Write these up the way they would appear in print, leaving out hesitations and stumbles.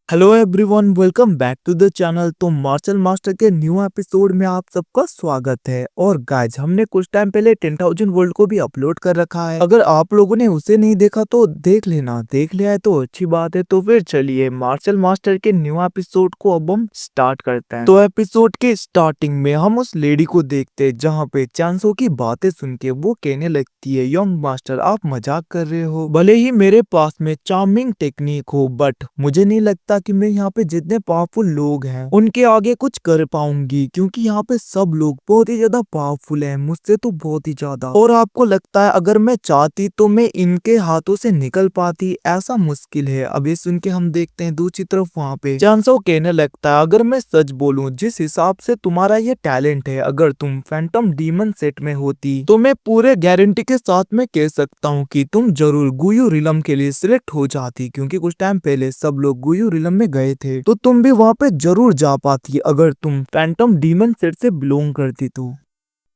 Hello everyone, welcome back to the channel. तो Marshal Master के new episode में आप सबका स्वागत है। और गाइज, हमने कुछ टाइम पहले 10,000 वर्ल्ड को भी अपलोड कर रखा है। अगर आप लोगों ने उसे नहीं देखा तो देख लेना, देख लिया है तो अच्छी बात है। तो फिर चलिए मार्शल मास्टर के न्यू एपिसोड को अब हम स्टार्ट करते हैं। तो एपिसोड के स्टार्टिंग में हम उस लेडी को देखते हैं जहाँ पे चांसो की बातें सुन के वो कहने लगती है, यंग मास्टर आप मजाक कर रहे हो। भले ही मेरे पास में चार्मिंग टेक्निक हो, बट मुझे नहीं लगता कि मैं यहाँ पे जितने पावरफुल लोग हैं उनके आगे कुछ कर पाऊंगी, क्योंकि यहाँ पे सब लोग बहुत ही ज्यादा पावरफुल हैं, मुझसे तो बहुत ही ज्यादा। और आपको लगता है अगर मैं चाहती तो मैं इनके हाथों से निकल पाती? ऐसा मुश्किल है। अब ये सुन के हम देखते हैं दूसरी तरफ वहाँ पे चांसो कहने लगता है, अगर मैं सच बोलूं, जिस हिसाब से तुम्हारा ये टैलेंट है, अगर तुम फैंटम डीमन सेट में होती तो मैं पूरे गारंटी के साथ में कह सकता हूँ कि तुम जरूर गुयू रिलम के लिए सिलेक्ट हो जाती, क्योंकि कुछ टाइम पहले सब लोग गुयू रिलम में गए थे, तो तुम भी वहां पे जरूर जा पाती अगर तुम फैंटम डीमन सेट से बिलोंग करती तो।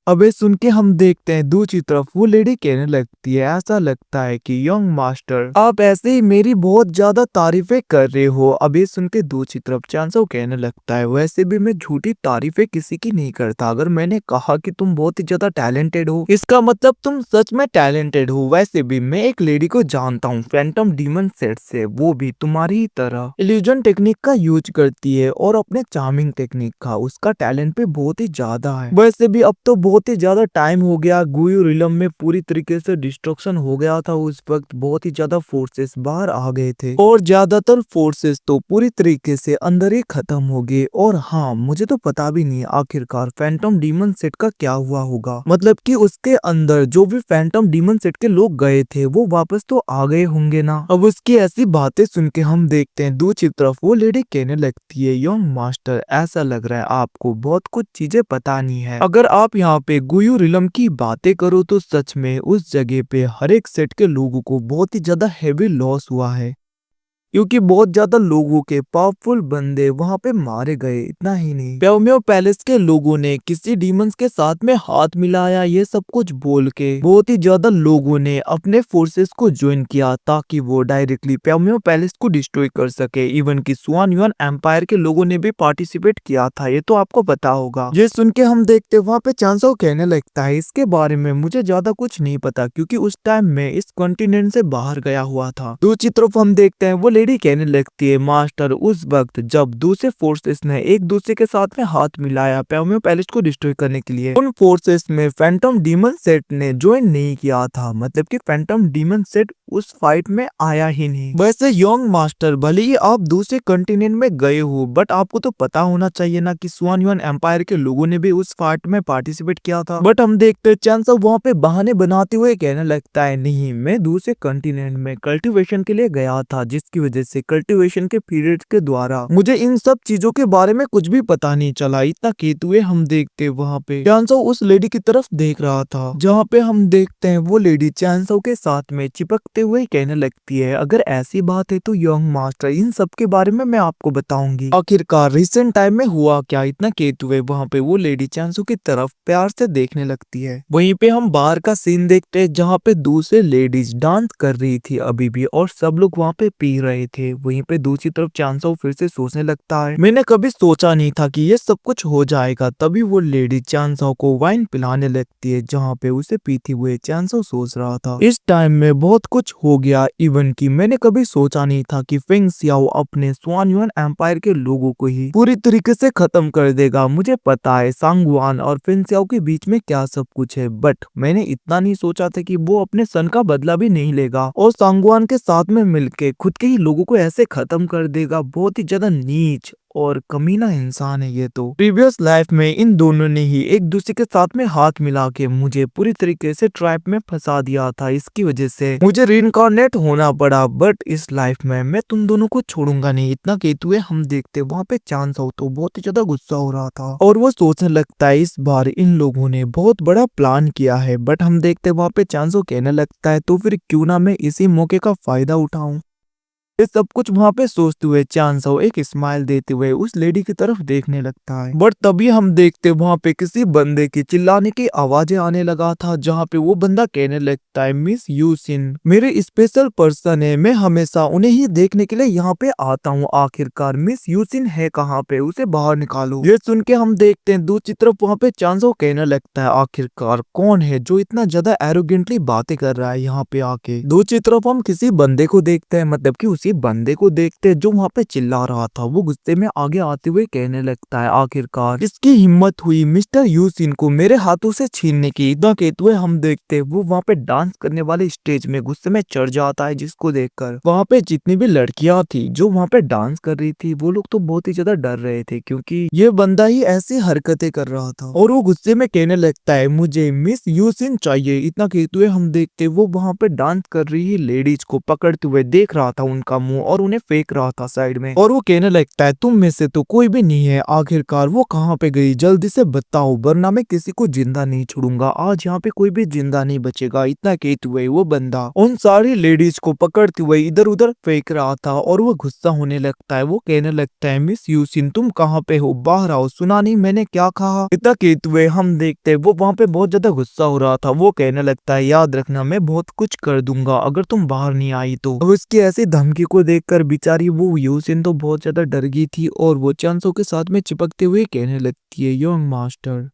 अबे सुन के हम देखते हैं दूसरी तरफ वो लेडी कहने लगती है, ऐसा लगता है कि यंग मास्टर आप ऐसे ही मेरी बहुत ज्यादा तारीफें कर रहे हो। अब ये सुन के दूसरी तरफ चांसो कहने लगता है, वैसे भी मैं झूठी तारीफें किसी की नहीं करता। अगर मैंने कहा कि तुम बहुत ही ज्यादा टैलेंटेड हो, इसका मतलब तुम सच में टैलेंटेड हो। वैसे भी मैं एक लेडी को जानता हूँ फैंटम डीमन सेट से, वो भी तुम्हारी ही तरह इल्यूजन टेक्निक का यूज करती है और अपने चार्मिंग टेक्निक का। उसका टैलेंट पे बहुत ही ज्यादा है। वैसे भी अब तो बहुत ही ज्यादा टाइम हो गया, गुयू रिलम में पूरी तरीके से डिस्ट्रक्शन हो गया था। उस वक्त बहुत ही ज्यादा फोर्सेस बाहर आ गए थे और ज्यादातर फोर्सेस तो पूरी तरीके से अंदर ही खत्म हो गए। और हाँ, मुझे तो पता भी नहीं आखिरकार फैंटम डीमन सेट का क्या हुआ होगा। मतलब कि उसके अंदर जो भी फैंटम डीमन सेट के लोग गए थे वो वापस तो आ गए होंगे ना। अब उसकी ऐसी बातें सुन के हम देखते हैं दूसरी तरफ वो लेडी कहने लगती है, यंग मास्टर ऐसा लग रहा है आपको बहुत कुछ चीजें पता नहीं है। अगर आप यहाँ पे गुयू रिलम की बातें करो तो सच में उस जगह पे हर एक सेट के लोगों को बहुत ही ज्यादा हेवी लॉस हुआ है, क्योंकि बहुत ज्यादा लोगों के पावरफुल बंदे वहां पे मारे गए। इतना ही नहीं, प्याओमियो पैलेस के लोगों ने किसी डीमंस के साथ में हाथ मिलाया, ये सब कुछ बोल के बहुत ही ज्यादा लोगों ने अपने फोर्सेस को ज्वाइन किया ताकि वो डायरेक्टली प्याओमियो पैलेस को डिस्ट्रॉय कर सके। इवन की स्वान युआन एम्पायर के लोगों ने भी पार्टिसिपेट किया था, ये तो आपको पता होगा। ये सुन के हम देखते वहां पे चांसो कहने लगता है, इसके बारे में मुझे ज्यादा कुछ नहीं पता, क्योंकि उस टाइम में इस कॉन्टिनेंट से बाहर गया हुआ था। दूसरी तरफ हम देखते हैं वो लेडी कहने लगती है, मास्टर उस वक्त जब दूसरे फोर्सेस ने एक दूसरे के साथ में हाथ मिलाया प्याओमियो पैलेस को डिस्ट्रॉय करने के लिए, उन फोर्सेस में फैंटम डीमन सेट ने ज्वाइन नहीं किया था। मतलब कि फैंटम डीमन सेट उस फाइट में आया ही नहीं। वैसे यंग मास्टर, भले ही आप दूसरे कॉन्टिनेंट में गए हो, बट आपको तो पता होना चाहिए ना कि स्वान युआन एम्पायर के लोगों ने भी उस फाइट में पार्टिसिपेट किया था। बट हम देखते चांस वहां पे बहाने बनाते हुए कहने लगता है, नहीं मैं दूसरे कॉन्टिनेंट में कल्टीवेशन के लिए गया था, जिसकी वजह से कल्टीवेशन के पीरियड के द्वारा मुझे इन सब चीजों के बारे में कुछ भी पता नहीं चला। इतना कहते हुए हम देखते वहां पे चांसो उस लेडी की तरफ देख रहा था, जहाँ पे हम देखते हैं वो लेडी चांसो के साथ में चिपकते हुए कहने लगती है, अगर ऐसी बात है तो यंग मास्टर इन सब के बारे में मैं आपको बताऊंगी आखिरकार रिसेंट टाइम में हुआ क्या। इतना कहते हुए वहाँ पे वो लेडी चांसो की तरफ प्यार से देखने लगती है। वहीं पे हम बाहर का सीन देखते हैं जहाँ पे दूसरे लेडीज डांस कर रही थी अभी भी, और सब लोग वहाँ पे पी रहे थे। वहीं पे दूसरी तरफ चांसो फिर से सोचने लगता है, मैंने कभी सोचा नहीं था कि ये सब कुछ हो जाएगा। तभी वो लेडी चांसो को वाइन पिलाने लगती है, जहाँ पे उसे पीते हुए चांसो सोच रहा था, इस टाइम में बहुत कुछ हो गया। इवन की मैंने कभी सोचा नहीं था कि फेंग सियाओ अपने स्वान युआन एम्पायर के लोगों को ही पूरी तरीके से खत्म कर देगा। मुझे पता है सांगवान और फेंग सियाओ के बीच में क्या सब कुछ है, बट मैंने इतना नहीं सोचा था कि वो अपने सन का बदला भी नहीं लेगा और सांगवान के साथ में मिलके खुद के ही लोगों को ऐसे खत्म कर देगा। बहुत ही ज्यादा नीच और कमीना इंसान है ये तो। प्रीवियस लाइफ में इन दोनों ने ही एक दूसरे के साथ में हाथ मिला के मुझे पूरी तरीके से ट्रैप में फंसा दिया था, इसकी वजह से मुझे रीइंकार्नेट होना पड़ा। बट इस लाइफ में मैं तुम दोनों को छोड़ूंगा नहीं। इतना कहते हुए हम देखते वहाँ पे चांस हो तो बहुत ही ज्यादा गुस्सा हो रहा था और वो सोचने लगता है इस बार इन लोगों ने बहुत बड़ा प्लान किया है। बट हम देखते वहाँ पे चांस हो कहने लगता है, तो फिर क्यों ना मैं इसी मौके का फायदा उठाऊं। ये सब कुछ वहाँ पे सोचते हुए चांसो एक स्माइल देते हुए उस लेडी की तरफ देखने लगता है। बट तभी हम देखते वहाँ पे किसी बंदे की चिल्लाने की आवाजें आने लगा था, जहाँ पे वो बंदा कहने लगता है, मिस यूसिन मेरे स्पेशल पर्सन है, मैं हमेशा उन्हें ही देखने के लिए यहाँ पे आता हूँ। आखिरकार मिस यूसिन है कहाँ पे, उसे बाहर निकालो। ये सुन के हम देखते हैं दूसरी तरफ वहाँ पे चांसो कहने लगता है, आखिरकार कौन है जो इतना ज्यादा एरोगेंटली बातें कर रहा है यहाँ पे आके। दूसरी तरफ हम किसी बंदे को देखते हैं, मतलब कि उसी बंदे को देखते हैं जो वहाँ पे चिल्ला रहा था। वो गुस्से में आगे आते हुए कहने लगता है, आखिरकार इसकी हिम्मत हुई मिस्टर यूसिन को मेरे हाथों से छीनने की। इतना कहते हुए हम देखते हैं वो वहाँ पे डांस करने वाले स्टेज में गुस्से में चढ़ जाता है, जिसको देखकर वहाँ पे जितनी भी लड़कियां थी जो वहाँ पे डांस कर रही थी वो लोग तो बहुत ही ज्यादा डर रहे थे, क्योंकि ये बंदा ही ऐसी हरकतें कर रहा था। और वो गुस्से में कहने लगता है, मुझे मिस यूसिन चाहिए। इतना कहते हुए हम देखते वो वहाँ पे डांस कर रही लेडीज को पकड़ते हुए देख रहा था उनका मुंह, और उन्हें फेंक रहा था साइड में। और वो कहने लगता है, तुम में से तो कोई भी नहीं है, आखिरकार वो कहाँ पे गई, जल्दी से बताओ वरना मैं किसी को जिंदा नहीं छोड़ूंगा। आज यहाँ पे कोई भी जिंदा नहीं बचेगा। इतना कहते हुए वो बंदा उन सारी लेडीज को पकड़ते हुए इधर उधर फेंक रहा था, और वो गुस्सा होने लगता है। वो कहने लगता है, मिस यूसिन तुम कहाँ पे हो, बाहर आओ, सुना नहीं मैंने क्या कहा। इतना कहते हुए हम देखते वो वहाँ पे बहुत ज्यादा गुस्सा हो रहा था। वो कहने लगता है, याद रखना मैं बहुत कुछ कर दूंगा अगर तुम बाहर नहीं आई तो। अब उसकी ऐसी धमकी को देखकर बेचारी वो यूसिन तो बहुत ज्यादा डर गई थी, और वो चांसो के साथ में चिपकते हुए कहने लगती है, यंग मास्टर।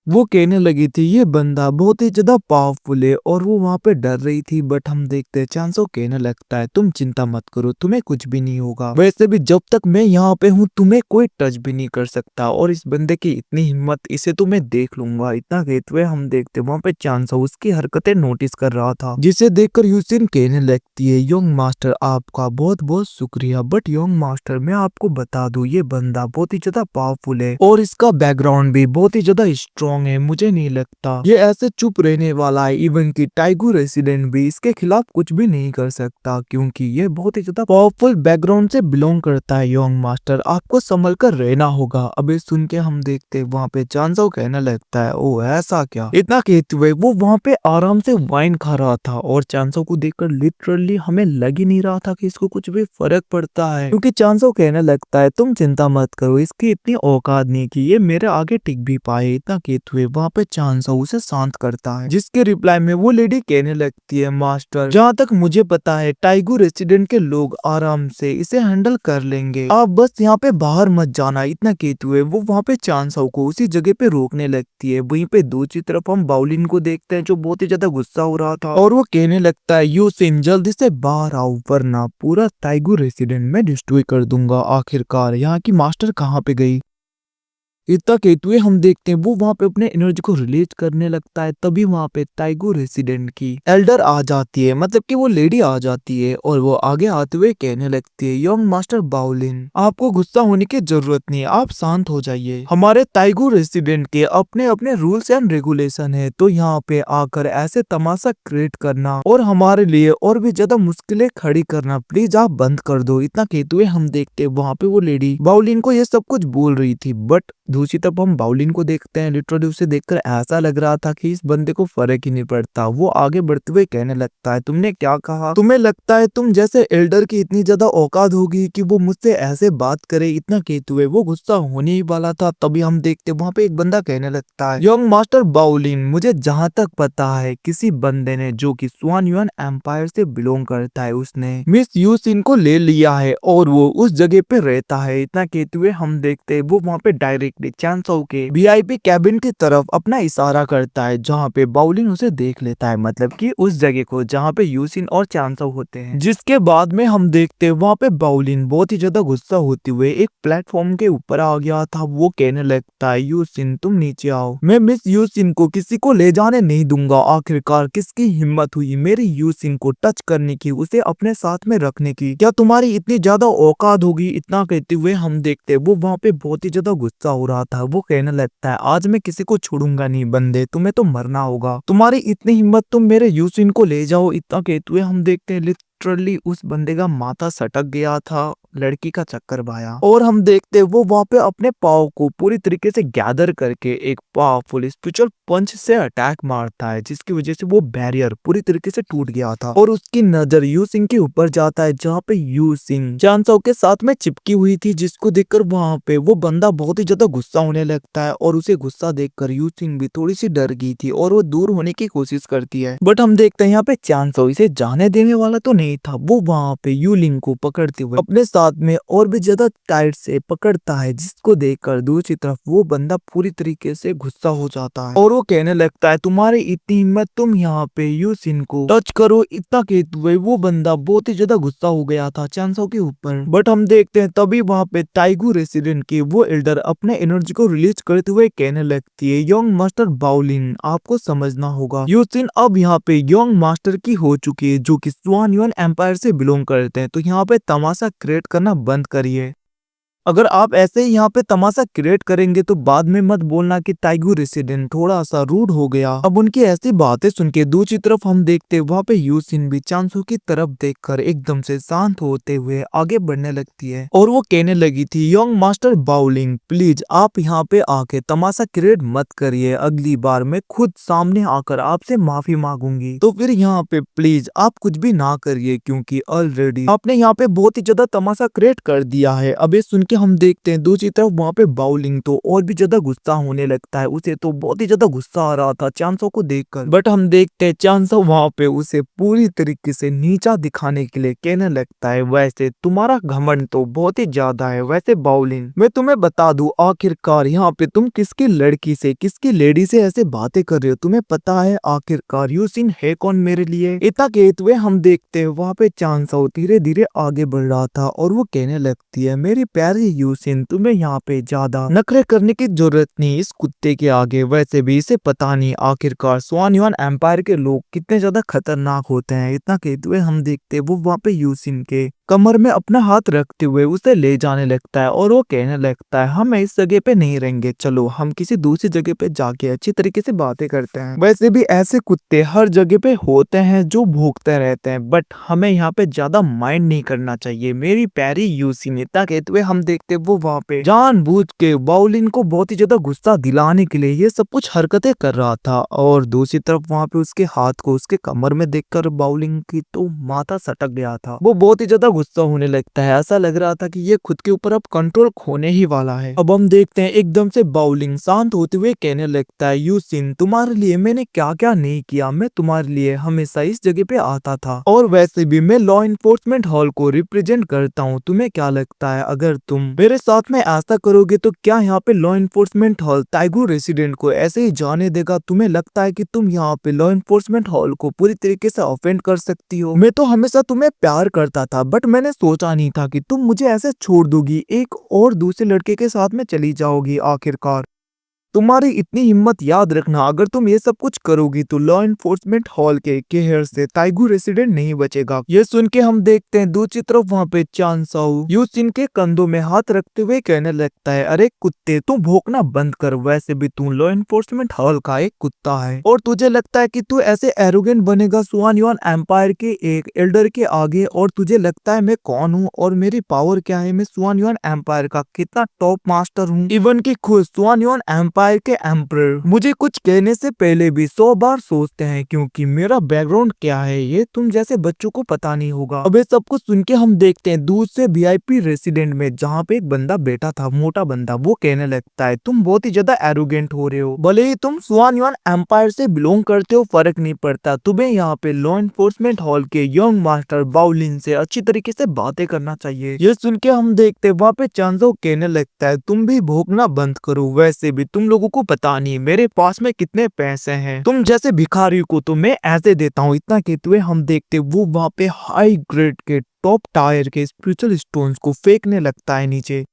वो कहने लगी थी ये बंदा बहुत ही ज्यादा पावरफुल है, और वो वहां पे डर रही थी। बट हम देखते हैं चांसो कहने लगता है, तुम चिंता मत करो, तुम्हें कुछ भी नहीं होगा। वैसे भी जब तक मैं यहाँ पे हूँ तुम्हें कोई टच भी नहीं कर सकता, और इस बंदे की इतनी हिम्मत, इसे तो मैं देख लूंगा। इतना कहते हुए हम देखते वहां पे चांसो उसकी हरकतें नोटिस कर रहा था, जिसे देखकर यूसिन कहने लगती है, यंग मास्टर आपका बहुत बहुत शुक्रिया, बट यंग मास्टर मैं आपको बता दूं ये बंदा बहुत ही ज्यादा पावरफुल है, और इसका बैकग्राउंड भी बहुत ही ज्यादा स्ट्रॉन्ग है। मुझे नहीं लगता ये ऐसे चुप रहने वाला है। इवन की टाइगू रेसिडेंट भी इसके खिलाफ कुछ भी नहीं कर सकता, क्योंकि ये बहुत ही ज्यादा पावरफुल बैकग्राउंड से बिलोंग करता है। यंग मास्टर आपको संभल कर रहना होगा। अबे सुन के हम देखते वहाँ पे चांसो कहने लगता है, ओ ऐसा क्या। इतना कहते हुए वो वहाँ पे आराम से वाइन खा रहा था, और चांसो को देखकर लिटरली हमें लग ही नहीं रहा था कि इसको कुछ भी फर्क पड़ता है, क्योंकि चांसो कहने लगता है, तुम चिंता मत करो, इसकी इतनी औकात नहीं कि ये मेरे आगे टिक भी पाए। इतना कहते हुए वहाँ पे चांसो उसे शांत करता है, जिसके रिप्लाई में वो लेडी कहने लगती है, मास्टर जहाँ तक मुझे पता है टाइगू रेसिडेंट के लोग आराम से इसे हैंडल कर लेंगे, आप बस यहाँ पे बाहर मत जाना। इतना कहते हुए वो वहाँ पे चांसो को उसी जगह पे रोकने लगती है। वहीं पे दूसरी तरफ हम बाउलिन को देखते हैं जो बहुत ही ज्यादा गुस्सा हो रहा था, और वो कहने लगता है, यूसिन जल्दी से बाहर आओ वरना पूरा टाइगू रेसिडेंट में डिस्ट्रॉय कर दूंगा। आखिरकार यहाँ की मास्टर कहाँ पे गई। इतना कहते हुए हम देखते हैं वो वहां पे अपने एनर्जी को रिलीज करने लगता है। तभी वहां पे टाइगो रेसिडेंट की एल्डर आ जाती है, मतलब कि वो लेडी आ जाती है, और वो आगे आते हुए कहने लगती है, यंग मास्टर बाउलिन आपको गुस्सा होने की जरूरत नहीं है, आप शांत हो जाइए। हमारे टाइगो रेसिडेंट के अपने अपने रूल्स एंड रेगुलेशन है, तो यहाँ पे आकर ऐसे तमाशा क्रिएट करना और हमारे लिए और भी ज्यादा मुश्किलें खड़ी करना प्लीज आप बंद कर दो। इतना कहते हुए हम देखते हैं वहां पे वो लेडी बाउलिन को ये सब कुछ बोल रही थी। बट दूसरी तरफ हम बाउलिन को देखते हैं, लिटरली उसे देखकर ऐसा लग रहा था कि इस बंदे को फर्क ही नहीं पड़ता। वो आगे बढ़ते हुए कहने लगता है, तुमने क्या कहा, तुम्हें लगता है तुम जैसे एल्डर की इतनी ज्यादा औकात होगी कि वो मुझसे ऐसे बात करे। इतना कहते हुए वो गुस्सा होने ही वाला था, तभी हम देखते वहां पे एक बंदा कहने लगता है, यंग मास्टर बाउलिन मुझे जहां तक पता है किसी बंदे ने जो कि स्वान युआन एम्पायर से बिलोंग करता है, उसने मिस यूसिन को ले लिया है और वो उस जगह पे रहता है। इतना कहते हुए हम देखते वो वहाँ पे डायरेक्टली चांसो के वीआईपी कैबिन की तरफ अपना इशारा करता है, जहाँ पे बाउलिन उसे देख लेता है, मतलब कि उस जगह को जहाँ पे यूसिन और चांसो होते हैं। जिसके बाद में हम देखते वहाँ पे बाउलिन बहुत ही ज्यादा गुस्सा होते हुए एक प्लेटफॉर्म के ऊपर आ गया था। वो कहने लगता है, यूसिन तुम नीचे आओ, मैं मिस यूसिन को किसी को ले जाने नहीं दूंगा। आखिरकार किसकी हिम्मत हुई मेरी यूसिन को टच करने की, उसे अपने साथ में रखने की, क्या तुम्हारी इतनी ज्यादा औकात होगी। इतना कहते हुए हम देखते वो वहाँ पे बहुत ही ज्यादा गुस्सा हो रहा था। वो कहने लगता है, आज मैं किसी को छोड़ूंगा नहीं बंदे, तुम्हें तो मरना होगा, तुम्हारी इतनी हिम्मत तुम मेरे यूसिन को ले जाओ। इतना कहते हुए हम देखते हैं लिटरली उस बंदे का माथा सटक गया था, लड़की का चक्कर भाया और हम देखते वो वहाँ पे अपने पाव को पूरी तरीके से गैदर करके एक पावरफुल स्पिरिचुअल पंच से अटैक मारता है, जिसकी वजह से वो बैरियर पूरी तरीके से टूट गया था और उसकी नजर यू सिंह के ऊपर जाता है, जहाँ पे यू सिंह चांसाओ के साथ में चिपकी हुई थी, जिसको देखकर वहाँ पे वो बंदा बहुत ही ज्यादा गुस्सा होने लगता है और उसे गुस्सा देखकर यू सिंह भी थोड़ी सी डर गई थी और वो दूर होने की कोशिश करती है। बट हम देखते हैं यहाँ पे चांसाओ इसे जाने देने वाला तो नहीं था, वो वहाँ पे यू लिंग को पकड़ते हुए अपने साथ में और भी ज्यादा टाइट से पकड़ता है, जिसको देखकर दूसरी तरफ वो बंदा पूरी तरीके से गुस्सा हो जाता है और वो कहने लगता है तुम्हारी इतनी हिम्मत, तुम यहाँ पे यू सिंह को टच करो। इतना कहते हुए वो बंदा बहुत ही ज्यादा गुस्सा हो गया था चांसाओ के ऊपर। बट हम देखते हैं तभी वहाँ पे ताइगू रेसिडेंट की वो एल्डर अपने एनर्जी को रिलीज करते हुए कहने लगती है यंग मास्टर बाओलिन, आपको समझना होगा यू सिंह अब यहाँ पे यंग मास्टर की हो चुकी है, जो कि स्वान युआन एम्पायर से बिलोंग करते हैं, तो यहाँ पे तमाशा क्रिएट करना बंद करिए। अगर आप ऐसे ही यहाँ पे तमाशा क्रिएट करेंगे तो बाद में मत बोलना कि टाइगू रेसिडेंट थोड़ा सा रूड हो गया। अब उनकी ऐसी बातें सुन के दूसरी तरफ हम देखते वहाँ पे यू सिन भी चांसू की तरफ देखकर एकदम से शांत होते हुए आगे बढ़ने लगती है और वो कहने लगी थी यंग मास्टर बाउलिंग, प्लीज आप यहाँ पे आके तमाशा क्रिएट मत करिए, अगली बार मैं खुद सामने आकर आपसे माफी मांगूंगी, तो फिर यहाँ पे प्लीज आप कुछ भी ना करिए, क्योंकि ऑलरेडी आपने यहाँ पे बहुत ही ज्यादा तमाशा क्रिएट कर दिया है। अब ये सुन के हम देखते हैं दूसरी तरफ वहाँ पे बाउलिंग तो और भी ज्यादा गुस्सा होने लगता है, उसे तो बहुत ही ज्यादा गुस्सा आ रहा था चांसो को देखकर। बट हम देखते हैं चांसो वहाँ पे उसे पूरी तरीके से नीचा दिखाने के लिए कहने लगता है वैसे तुम्हारा घमंड तो बहुत ही ज्यादा है, वैसे बाउलिंग मैं तुम्हें बता दूं आखिरकार यहाँ पे तुम किसकी लड़की से किसकी लेडी से ऐसे बातें कर रहे हो, तुम्हें पता है आखिरकार यू सिन है कौन मेरे लिए। इतना कहते हुए हम देखते हैं वहाँ पे चांसो धीरे धीरे आगे बढ़ रहा था और वो कहने लगती है मेरी प्यारी यू सिन, तुम्हें यहाँ पे ज्यादा नखरे करने की जरूरत नहीं इस कुत्ते के आगे, वैसे भी इसे पता नहीं आखिरकार स्वान युआन एम्पायर के लोग कितने ज्यादा खतरनाक होते हैं। इतना कहते हुए हम देखते वो वहाँ पे यू सिन के कमर में अपना हाथ रखते हुए उसे ले जाने लगता है और वो कहने लगता है हम इस जगह पे नहीं रहेंगे, चलो हम किसी दूसरी जगह पे जाके अच्छी तरीके से बातें करते हैं। वैसे भी ऐसे कुत्ते हर जगह पे होते हैं जो भूखते रहते हैं, बट हमें यहाँ पे ज्यादा माइंड नहीं करना चाहिए मेरी प्यारी यूसी ने। इतना कहते हुए हम देखते वो वहाँ पे जानबूझ के बाउलिन को बहुत ही ज्यादा गुस्सा दिलाने के लिए ये सब कुछ हरकतें कर रहा था और दूसरी तरफ वहाँ पे उसके हाथ को उसके कमर में देखकर बाउलिंग की तो माथा सटक गया था, वो बहुत ही ज्यादा गुस्सा होने लगता है, ऐसा लग रहा था कि ये खुद के ऊपर अब कंट्रोल खोने ही वाला है। अब हम देखते हैं एकदम से बाउलिंग शांत होते हुए कहने लगता है यू सिन तुम्हारे लिए मैंने क्या क्या नहीं किया, मैं तुम्हारे लिए हमेशा इस जगह पे आता था और वैसे भी मैं लॉ इन्फोर्समेंट हॉल को रिप्रेजेंट करता हूँ, तुम्हें क्या लगता है अगर तुम मेरे साथ में ऐसा करोगे तो क्या यहाँ पे लॉ इन्फोर्समेंट हॉल टाइगू रेसिडेंट को ऐसे ही जाने देगा? तुम्हें लगता है कि तुम यहाँ पे लॉ इन्फोर्समेंट हॉल को पूरी तरीके से ऑफेंड कर सकती हो? मैं तो हमेशा तुम्हें प्यार करता था, बट मैंने सोचा नहीं था कि तुम मुझे ऐसे छोड़ दोगी, एक और दूसरे लड़के के साथ में चली जाओगी। आखिरकार तुम्हारी इतनी हिम्मत, याद रखना अगर तुम ये सब कुछ करोगी तो लॉ इन्फोर्समेंट हॉल के केयर से टाइगू रेसिडेंट नहीं बचेगा। ये सुन के हम देखते हैं दूसरी तरफ वहाँ पे चांसाओ यू सिन के कंधों में हाथ रखते हुए कहने लगता है अरे कुत्ते तू भौंकना बंद कर, वैसे भी तू लॉ इन्फोर्समेंट हॉल का एक कुत्ता है और तुझे लगता है कि तू ऐसे एरोगेंट बनेगा स्वान युआन एम्पायर के एक एल्डर के आगे, और तुझे लगता है मैं कौन हूँ और मेरी पावर क्या है, मैं स्वान युआन एम्पायर का कितना टॉप मास्टर हूँ, इवन की खुद स्वान युआन एम्पायर के एम्परर मुझे कुछ कहने से पहले भी 100 बार सोचते हैं, क्योंकि मेरा बैकग्राउंड क्या है ये तुम जैसे बच्चों को पता नहीं होगा। अब ये सब कुछ सुन के हम देखते हैं दूर से वीआईपी रेसिडेंट में जहाँ पे एक बंदा बैठा था, मोटा बंदा, वो कहने लगता है तुम बहुत ही ज्यादा एरोगेंट हो रहे हो, भले ही तुम स्वान युआन एम्पायर से बिलोंग करते हो फर्क नहीं पड़ता, तुम्हें यहाँ पे लॉ इन्फोर्समेंट हॉल के यंग मास्टर बाउलिन से अच्छी तरीके से बातें करना चाहिए। ये सुन के हम देखते वहाँ पे चांसो कहने लगता है तुम भी भौंकना बंद करो, वैसे भी तुम लोगों को पता नहीं मेरे पास में कितने पैसे हैं, तुम जैसे भिखारी को तो मैं ऐसे देता हूँ। इतना कहते हुए हम देखते वो वहाँ पे हाई ग्रेड के टॉप टायर के स्पिरिचुअल स्टोन्स को फेंकने लगता है नीचे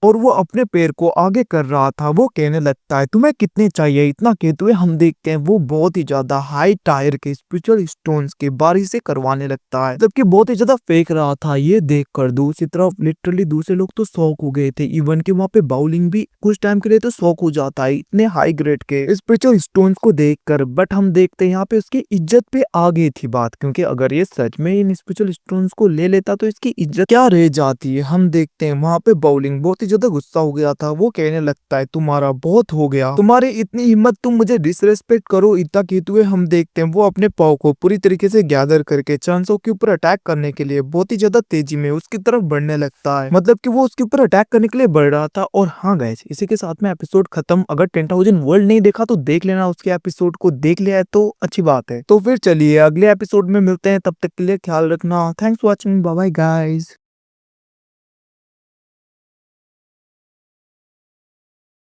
और वो अपने पैर को आगे कर रहा था। वो कहने लगता है तुम्हें कितने चाहिए। इतना कहते हुए हम देखते हैं वो बहुत ही ज्यादा हाई टायर के स्पिरिचुअल स्टोन्स के बारिश से करवाने लगता है, जबकि बहुत ही ज्यादा फेंक रहा था। ये देख कर दूसरी तरफ लिटरली दूसरे लोग तो शॉक हो गए थे। इवन के वहाँ पे बाउलिंग भी कुछ टाइम के लिए तो शॉक हो जाता है इतने हाई ग्रेड के स्पिरिचुअल स्टोन्स को देखकर। बट हम देखते हैं यहाँ पे उसकी इज्जत पे आ गई थी बात, क्योंकि अगर ये सच में इन स्पिरिचुअल स्टोन्स को ले लेता तो इसकी इज्जत क्या रह जाती है। हम देखते हैं वहाँ पे बाउलिंग बहुत ही ज्यादा गुस्सा हो गया था। वो कहने लगता है तुम्हारा बहुत हो गया, तुम्हारी इतनी हिम्मत, तुम मुझे डिसरेस्पेक्ट करो। इतना कहते हुए हम देखते हैं वो अपने पाव को पूरी तरीके से गैदर करके चांसो के ऊपर अटैक करने के लिए बहुत ही ज्यादा तेजी में उसकी तरफ बढ़ने लगता है। मतलब कि वो उसके ऊपर अटैक करने के लिए बढ़ रहा था। और हाँ गाइस, इसी के साथ में एपिसोड खत्म। अगर 10,000 वर्ल्ड नहीं देखा तो देख लेना, उसके एपिसोड को देख लिया है तो अच्छी बात है। तो फिर चलिए अगले एपिसोड में मिलते हैं, तब तक के लिए ख्याल रखना। Thanks for watching, bye bye guys.